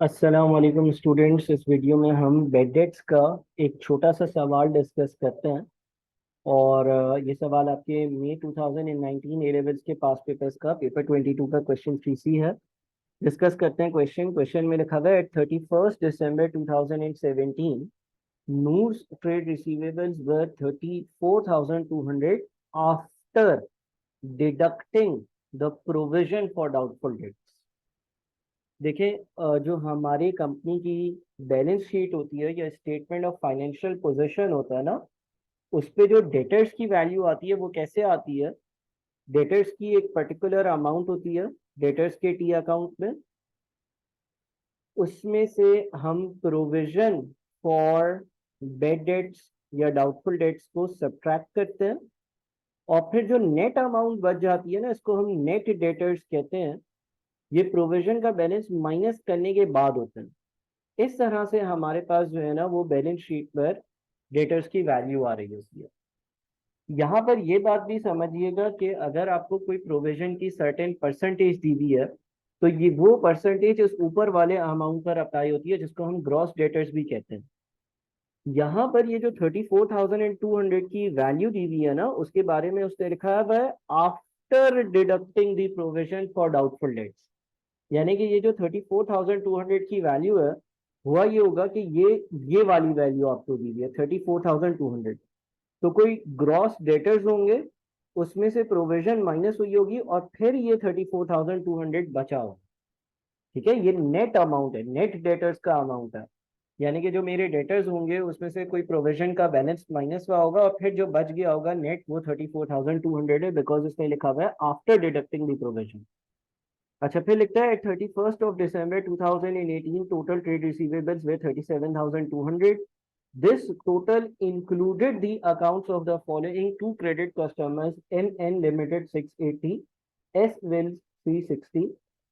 अस्सलाम वालेकुम स्टूडेंट्स। इस वीडियो में हम बेड डेट्स का एक छोटा सा सवाल डिस्कस करते हैं। और ये सवाल आपके मई 2019 ए लेवल्स के पास पेपर्स का पेपर 22 का क्वेश्चन 3C है। डिस्कस करते हैं। क्वेश्चन में लिखा हुआ है, at 31 December 2017 Noor's trade receivables were 34,200 after deducting the provision for doubtful debts. देखिए, जो हमारी कंपनी की बैलेंस शीट होती है या स्टेटमेंट ऑफ फाइनेंशियल पोजीशन होता है ना, उस पे जो डेटर्स की वैल्यू आती है वो कैसे आती है। डेटर्स की एक पर्टिकुलर अमाउंट होती है डेटर्स के टी अकाउंट में, उसमें से हम प्रोविजन फॉर बेड डेट्स या डाउटफुल डेट्स को सब्ट्रैक्ट करते हैं, और फिर जो नेट अमाउंट बच जाती है ना, इसको हम नेट डेटर्स कहते हैं। ये प्रोविजन का बैलेंस माइनस करने के बाद होता है। इस तरह से हमारे पास जो है ना, वो बैलेंस शीट पर डेटर्स की वैल्यू आ रही होती है। यहाँ पर ये बात भी समझिएगा कि अगर आपको कोई प्रोविजन की सर्टेन परसेंटेज दी हुई है, तो ये वो परसेंटेज उस ऊपर वाले अमाउंट पर अप्लाई होती है, जिसको हम ग्रॉस डेटर्स भी कहते हैं। यहाँ पर ये जो 34,200 की वैल्यू दी हुई है ना, उसके बारे में उसने लिखा है after deducting the provision for doubtful dates. यानी कि ये जो 34,200 की वैल्यू है, हुआ ये होगा कि ये वाली वैल्यू आपको दी गई है 34,200। तो कोई ग्रॉस डेटर्स होंगे, उसमें से प्रोविजन माइनस हुई होगी, और फिर ये 34,200 बचा होगा। ठीक है, ये नेट अमाउंट है, नेट डेटर्स का अमाउंट है। यानी कि जो मेरे डेटर्स होंगे उसमें से कोई प्रोविजन का बैलेंस माइनस हुआ होगा, और फिर जो बच गया होगा नेट, वो 34,200 है, बिकॉज उसमें लिखा हुआ है आफ्टर डिडक्टिंग द प्रोविजन। अच्छा, फिर लिखता है 31 December 2018 total trade receivables were 37,200। This total included the accounts of the following two credit customers, N limited 680, S Will 360।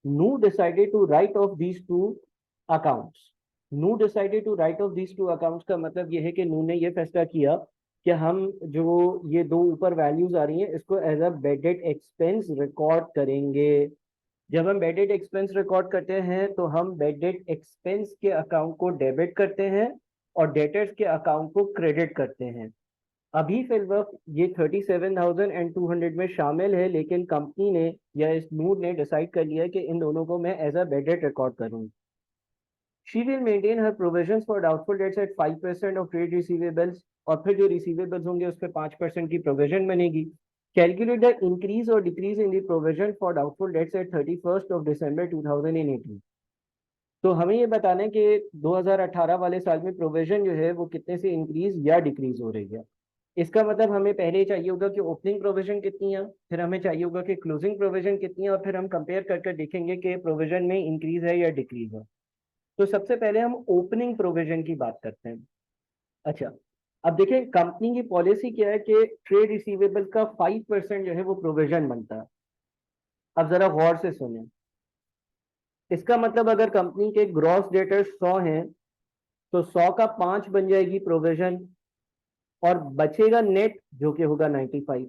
New decided to write off these two accounts. New decided to write off these two accounts का मतलब यह है कि नू ने यह फैसला किया कि हम जो ये दो ऊपर वैल्यूज आ रही हैं, इसको as a bad debt expense record करेंगे। जब हम बेडेड एक्सपेंस रिकॉर्ड करते हैं, तो हम बेडेड एक्सपेंस के अकाउंट को डेबिट करते हैं और डेटर्स के अकाउंट को क्रेडिट करते हैं। अभी फिल वक्त ये 37,200 में शामिल है, लेकिन कंपनी ने या इस नूर ने डिसाइड कर लिया कि इन दोनों को मैं एज अ बेडेड रिकॉर्ड करूंगी। She will maintain her provision for doubtful debts at 5% of trade receivables. और फिर जो रिसीवेबल्स होंगे उस पर 5% की प्रोविजन बनेगी। कैलकुलेट द इंक्रीज और decrease in the provision for doubtful debts at 31 December 2018। तो हमें ये बताना है कि 2018 वाले साल में प्रोविजन जो है वो कितने से इंक्रीज या डिक्रीज हो रही है। इसका मतलब हमें पहले चाहिए होगा कि ओपनिंग प्रोविजन कितनी है, फिर हमें चाहिए होगा कि क्लोजिंग प्रोविजन कितनी है, और फिर हम कंपेयर करके देखेंगे कि प्रोविजन में इंक्रीज है या डिक्रीज है। तो सबसे पहले हम ओपनिंग प्रोविजन की बात करते हैं। अच्छा, अब देखें कंपनी की पॉलिसी क्या है कि ट्रेड रिसीवेबल का 5% जो है वो प्रोविजन बनता है। अब जरा गौर से सुने। इसका मतलब अगर कंपनी के ग्रॉस डेटर्स 100 हैं, तो 100 का 5 बन जाएगी प्रोविजन, और बचेगा नेट जो कि होगा 95।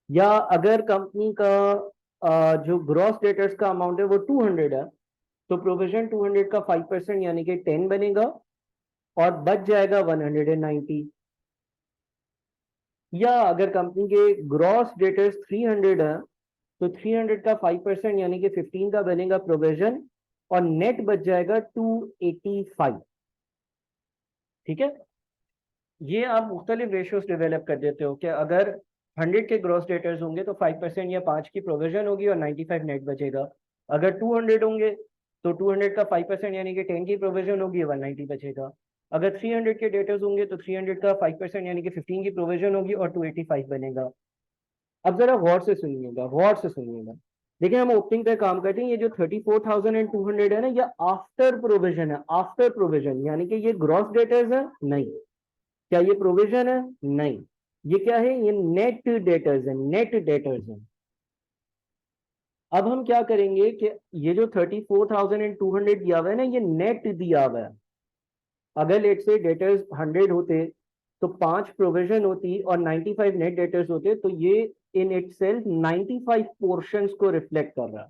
या अगर कंपनी का जो ग्रॉस डेटर्स का अमाउंट है वो 200 है, तो प्रोविजन 200 का 5% यानी कि 10 बनेगा, और बच जाएगा 190। या अगर कंपनी के ग्रॉस डेटर्स 300 है, तो 300 का 5% यानी कि 15 का बनेगा प्रोविजन, और नेट बच जाएगा 285। ठीक है, ये आप मुख्तलिफ रेशियोज डेवलप कर देते हो कि अगर 100 के ग्रॉस डेटर्स होंगे तो 5% या 5 की प्रोविजन होगी और 95 नेट बचेगा। अगर 200 होंगे तो 200 का 5% यानी कि 10 की प्रोविजन होगी, 190 बचेगा। अगर 300 के डेटर्स होंगे तो 300 का 5% यानी कि 15 की प्रोविजन होगी और 285 बनेगा। अब जरा गौर से सुनिएगा, गौर से सुनिएगा। देखिए, हम ओपनिंग पे काम करते हैं। ये जो 34,200 है ना, ये आफ्टर प्रोविजन है, आफ्टर प्रोविजन, यानी कि ये ग्रॉस डेटर्स है नहीं। क्या ये प्रोविजन है? नहीं। ये क्या है? ये नेट डेटर्स है, नेट डेटर्स है। अब हम क्या करेंगे कि ये जो 34,200 दिया हुआ है ना, ये नेट दिया हुआ है। अगर लेट से डेटर्स 100 होते तो 5 प्रोविजन होती और 95 नेट डेटर्स होते, तो ये इन इटसेल्फ 95 पोर्शंस को रिफ्लेक्ट कर रहा है।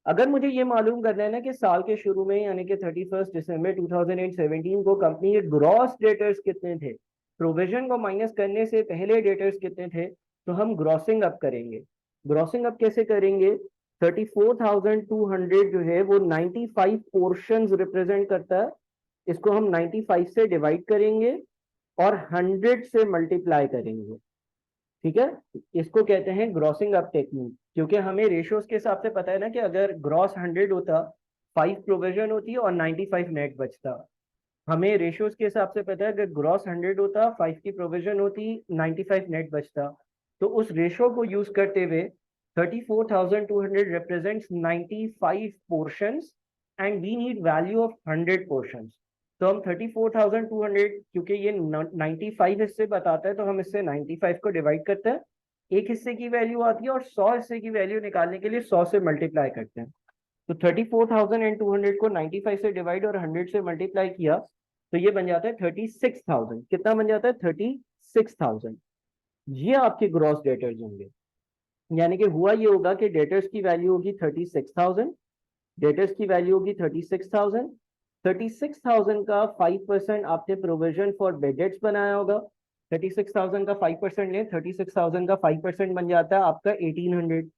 अगर मुझे ये मालूम करना है ना कि साल के शुरू में यानी कि 31 दिसंबर 2017 को कंपनी के ग्रॉस डेटर्स कितने थे, प्रोविजन को माइनस करने से पहले डेटर्स कितने थे, तो हम ग्रॉसिंग अप करेंगे। ग्रॉसिंग अप कैसे करेंगे? 34,200 जो है वो 95 पोर्शंस रिप्रेजेंट करता है। इसको हम 95 से डिवाइड करेंगे और 100 से मल्टीप्लाई करेंगे। ठीक है, इसको कहते हैं ग्रॉसिंग अप टेक्निक, क्योंकि हमें रेशियोज के हिसाब से पता है ना कि अगर ग्रॉस 100 होता, 5 प्रोविजन होती और 95 नेट बचता। हमें रेशियोज के हिसाब से पता है अगर ग्रॉस 100 होता, 5 की प्रोविजन होती, 95 नेट बचता। तो उस रेशियो को यूज करते हुए 34,200 represents 95 portions and we need value of 100 portions। तो हम 34,200, क्योंकि ये 95 हिस्से बताता है तो हम इससे 95 को डिवाइड करते हैं, एक हिस्से की वैल्यू आती है और 100 हिस्से की वैल्यू निकालने के लिए 100 से मल्टीप्लाई करते हैं। तो 34,200 को 95 से डिवाइड और 100 से मल्टीप्लाई किया तो ये बन जाता है 36,000। कितना बन जाता है? 36,000। ये आपके ग्रॉस डेटर्स होंगे। यानी कि हुआ ये होगा कि डेटर्स की वैल्यू होगी 36,000, डेटर्स की वैल्यू होगी 36,000। 36,000 का 5% आपने प्रोविजन फॉर बेड डेट्स बनाया होगा। 36,000 का 5% लें, 36,000 का 5% बन जाता है आपका 1800।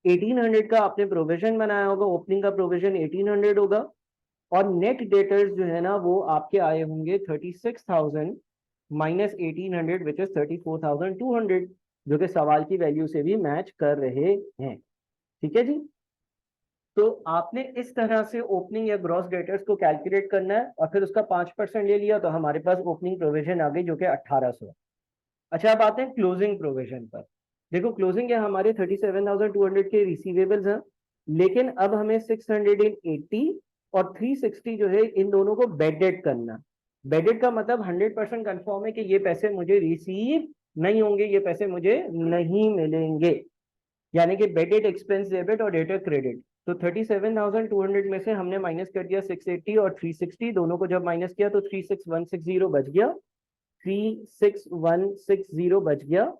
1800 का आपने प्रोविजन बनाया होगा, ओपनिंग का प्रोविजन 1800 होगा और नेट डेटर्स जो है ना वो आपके आए होंगे 36,000 माइनस 1800 विच इज 34,200, जो कि सवाल की वैल्यू से भी मैच कर रहे हैं। ठीक है जी, तो आपने इस तरह से ओपनिंग या ग्रॉस डेटर्स को कैलकुलेट करना है और फिर उसका 5% ले लिया तो हमारे पास ओपनिंग प्रोविजन आ गई जो कि 1800। अच्छा, अब आते हैं क्लोजिंग प्रोविजन पर। देखो, क्लोजिंग है हमारे 37,200 के रिसीवेबल्स हैं, लेकिन अब हमें 680 और 360 जो है इन दोनों को बेडेड करना। बेडेड का मतलब 100% कंफर्म है कि ये पैसे मुझे रिसीव नहीं होंगे, ये पैसे मुझे नहीं मिलेंगे, यानी कि बेडेड एक्सपेंस डेबिट और डेटर क्रेडिट। तो 37,200 में से हमने माइनस कर दिया 680 और 360, दोनों को जब माइनस किया तो 36,160 बच गया, 36,160 बच गया।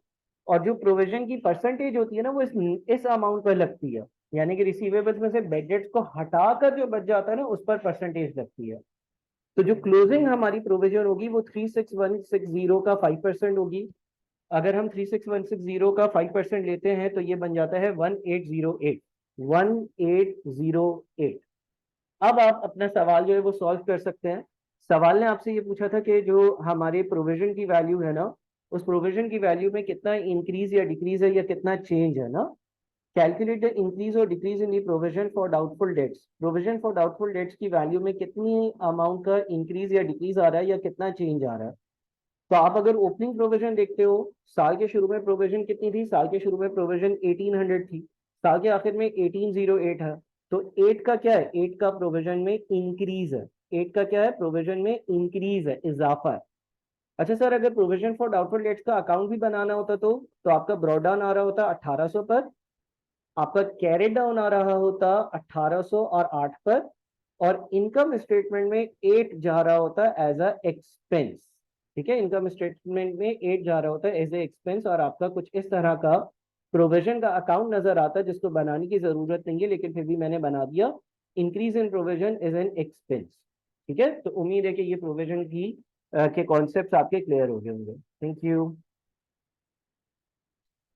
और जो प्रोविजन की परसेंटेज होती है ना वो इस अमाउंट पर लगती है, यानी कि रिसीवेबल्स में से बेड डेट्स को हटाकर जो बच जाता है ना उस पर परसेंटेज लगती है। तो जो क्लोजिंग हमारी प्रोविजन होगी वो 36,160 का 5% होगी। अगर हम 36,160 का 5% लेते हैं तो ये बन जाता है 1808। 1808। अब आप अपना सवाल जो है वो सॉल्व कर सकते हैं। सवाल ने आपसे ये पूछा था कि जो हमारे प्रोविजन की वैल्यू है ना, उस प्रोविजन की वैल्यू में कितना इंक्रीज या डिक्रीज है या कितना चेंज है ना। कैलकुलेट द इंक्रीज और decrease in the provision for doubtful dates. Provision for doubtful dates की वैल्यू में कितनी अमाउंट का इंक्रीज या डिक्रीज आ रहा है या कितना चेंज आ रहा है। तो आप अगर ओपनिंग प्रोविजन देखते हो, साल के शुरू में प्रोविजन कितनी थी? साल के शुरू में प्रोविजन 1800 थी, साल के आखिर में 1808 है। तो 8 का क्या है? 8 का प्रोविजन में इंक्रीज है। 8 का क्या है? प्रोविजन में इंक्रीज है, इजाफा है। अच्छा सर, अगर प्रोविजन फॉर डाउटफुल डेट्स का अकाउंट भी बनाना होता तो आपका ब्रॉड डाउन आ रहा होता 1800 पर, आपका कैरेट डाउन आ रहा होता 1800 और 8 पर, और इनकम स्टेटमेंट में 8 जा रहा होता एज अ एक्सपेंस। ठीक है, इनकम स्टेटमेंट में 8 जा रहा होता है एज ए एक्सपेंस और आपका कुछ इस तरह का प्रोविजन का अकाउंट नजर आता है जिसको बनाने की जरूरत नहीं है, लेकिन फिर भी मैंने बना दिया। Increase in provision is an expense. ठीक है, तो उम्मीद है कि ये प्रोविजन की के कॉन्सेप्ट आपके क्लियर हो गए होंगे। Thank you.